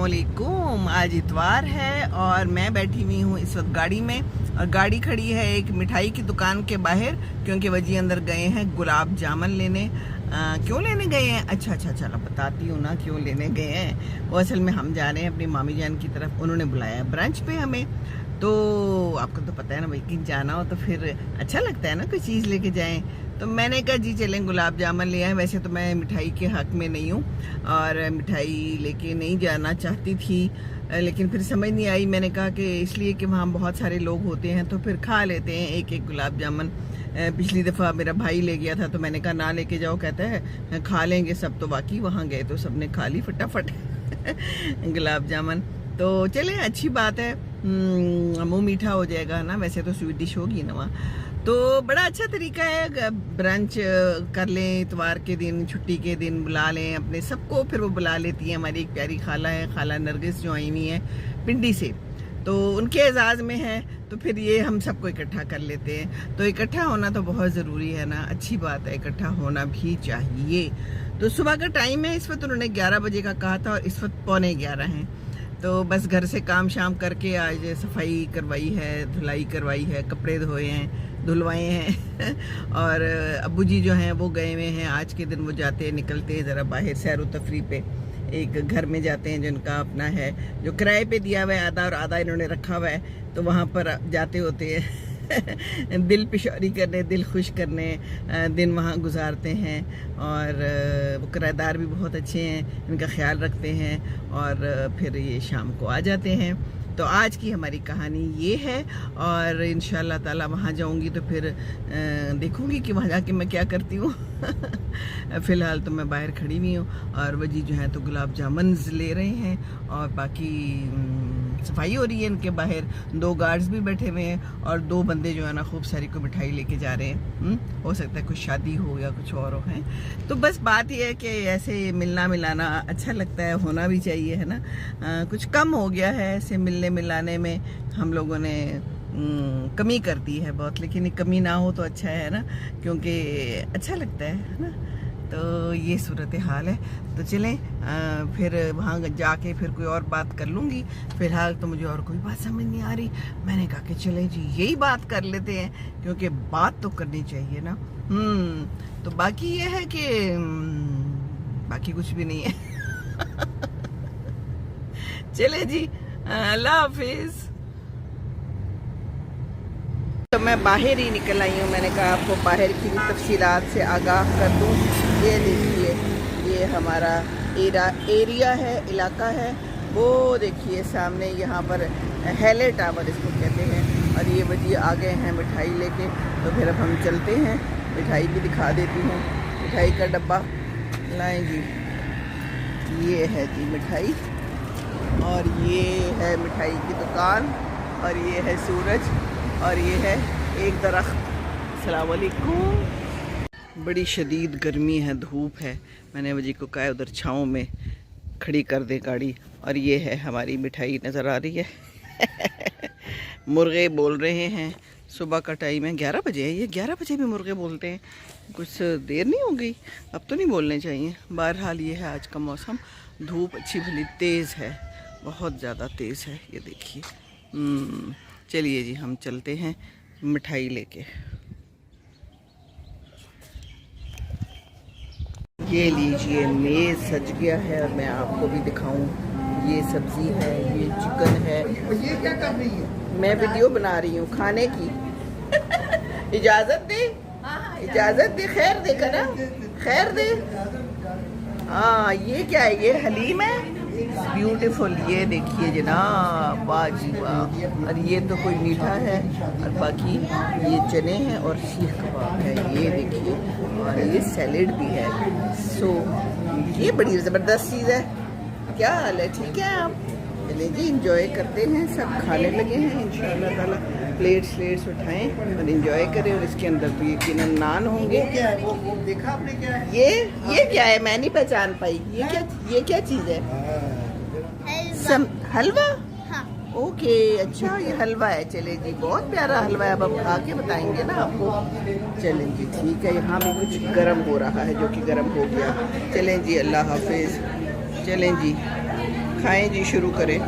अस्सलामुअलैकुम। आज इतवार है और मैं बैठी हुई हूँ इस वक्त गाड़ी में, और गाड़ी खड़ी है एक मिठाई की दुकान के बाहर, क्योंकि वजी अंदर गए हैं गुलाब जामुन लेने। क्यों लेने गए हैं? अच्छा चलो बताती हूँ ना क्यों लेने गए हैं। वो असल में हम जा रहे हैं अपनी मामी जान की तरफ, उन्होंने बुलाया है ब्रंच पे हमें। तो आपको तो पता है ना भाई, कहीं जाना हो तो फिर अच्छा लगता है ना, कोई चीज़ लेके जाएं। तो मैंने कहा जी चलें गुलाब जामुन ले आए। वैसे तो मैं मिठाई के हक में नहीं हूँ और मिठाई लेके नहीं जाना चाहती थी, लेकिन फिर समझ नहीं आई। मैंने कहा कि इसलिए कि वहाँ बहुत सारे लोग होते हैं तो फिर खा लेते हैं एक एक गुलाब जामुन। पिछली दफ़ा मेरा भाई ले गया था तो मैंने कहा ना लेके जाओ, कहता है खा लेंगे सब। तो बाकी वहाँ गए तो सबने खा ली फटाफट गुलाब जामुन। तो चले, अच्छी बात है, मुँह मीठा हो जाएगा ना। वैसे तो स्वीट डिश होगी ना वहाँ, तो बड़ा अच्छा तरीका है। ब्रंच कर लें इतवार के दिन, छुट्टी के दिन बुला लें अपने सबको। फिर वो बुला लेती है, हमारी एक प्यारी खाला है, खाला नरगिस, जो आई हुई है पिंडी से, तो उनके एजाज़ में है। तो फिर ये हम सबको इकट्ठा कर लेते हैं। तो इकट्ठा होना तो बहुत ज़रूरी है ना, अच्छी बात है, इकट्ठा होना भी चाहिए। तो सुबह का टाइम है, इस वक्त उन्होंने 11 बजे का कहा था और इस वक्त 11:15 हैं। तो बस घर से काम शाम करके आज सफाई करवाई है, धुलाई करवाई है, कपड़े धोए हैं, धुलवाए हैं और अब्बू जी जो हैं वो गए हुए हैं। आज के दिन वो जाते हैं, निकलते हैं ज़रा बाहर सैर व तफरी पे। एक घर में जाते हैं जिनका अपना है, जो किराए पे दिया हुआ है, आधा और आधा इन्होंने रखा हुआ है। तो वहाँ पर जाते होते हैं दिल पिशौरी करने, दिल खुश करने, दिन वहाँ गुजारते हैं। और वो किराएदार भी बहुत अच्छे हैं, इनका ख्याल रखते हैं और फिर ये शाम को आ जाते हैं। तो आज की हमारी कहानी ये है और इंशाल्लाह ताला वहाँ जाऊँगी तो फिर देखूँगी कि वहाँ जाके मैं क्या करती हूँ फ़िलहाल तो मैं बाहर खड़ी हुई हूँ और वजी जो हैं तो गुलाब जामुन ले रहे हैं और बाकी सफाई हो रही है इनके बाहर। 2 गार्ड्स भी बैठे हुए हैं और 2 बंदे जो है ना खूब सारी को मिठाई लेके जा रहे हैं। हो सकता है कुछ शादी हो या कुछ और हो है। तो बस बात यह है कि ऐसे मिलना मिलाना अच्छा लगता है, होना भी चाहिए, है ना। कुछ कम हो गया है ऐसे मिलने मिलाने में, हम लोगों ने कमी कर दी है बहुत, लेकिन कमी ना हो तो अच्छा है ना, क्योंकि अच्छा लगता है ना। तो ये सूरत हाल है। तो चलें फिर वहाँ जाके फिर कोई और बात कर लूँगी। फ़िलहाल तो मुझे और कोई बात समझ नहीं आ रही। मैंने कहा कि चलें जी यही बात कर लेते हैं, क्योंकि बात तो करनी चाहिए ना। तो बाकी ये है कि बाकी कुछ भी नहीं है चले जी, अल्लाह हाफिज़। तो मैं बाहर ही निकल आई हूँ। मैंने कहा आपको बाहर की तफसीलात से आगाह कर दूँ। ये देखिए, ये हमारा एरिया है, इलाका है। वो देखिए सामने, यहाँ पर हेले टावर इसको कहते हैं। और ये वजी आ गए हैं मिठाई लेके। तो फिर अब हम चलते हैं, मिठाई भी दिखा देती हूँ। मिठाई का डब्बा लाएँ जी, ये है जी मिठाई, और ये है मिठाई की दुकान, और ये है सूरज, और ये है एक दरख्त। अस्सलाम वालेकुम। बड़ी शदीद गर्मी है, धूप है। मैंने वजी को कहा उधर छाँव में खड़ी कर दे गाड़ी। और ये है हमारी मिठाई नज़र आ रही है मुर्गे बोल रहे हैं, सुबह का टाइम है, 11 बजे है। ये 11 बजे भी मुर्गे बोलते हैं, कुछ देर नहीं हो गई? अब तो नहीं बोलने चाहिए। बहरहाल ये है आज का मौसम। धूप अच्छी भली तेज़ है, बहुत ज़्यादा तेज़ है। ये देखिए। चलिए जी हम चलते हैं मिठाई लेके। ये लीजिए, मेज़ सज गया है और मैं आपको भी दिखाऊं। ये सब्ज़ी है, ये चिकन है। ये क्या कर रही है? मैं वीडियो बना रही हूँ खाने की इजाज़त दे, इजाज़त दे, खैर दे करा, खैर दे। हाँ, ये क्या है? ये हलीम है, ब्यूटीफुल। ये देखिए जनाब, वाह जी वाह। और ये तो कोई मीठा है, और बाकी ये चने हैं और सीख कबाब है, ये देखिए। और ये सैलेड भी है। सो ये बड़ी ज़बरदस्त चीज़ है। क्या हाल है? ठीक है आप? चले जी, इंजॉय करते हैं। सब खाने लगे हैं इंशाअल्लाह ताला। प्लेट्स उठाएं और इंजॉय करें। और इसके अंदर तो यकीनन नान होंगे। क्या है वो देखा आपने? क्या है ये क्या है? मैं नहीं पहचान पाई। ये क्या चीज़ है? हलवा? हाँ। ओके, अच्छा ये हलवा है। चले जी, बहुत प्यारा हलवा है। अब हम खा के बताएंगे ना आपको। चलें जी, ठीक है। यहाँ भी कुछ गर्म हो रहा है, जो कि गर्म हो गया। चलें जी, अल्लाह हाफिज़। चलें जी, खाएं जी, शुरू करें।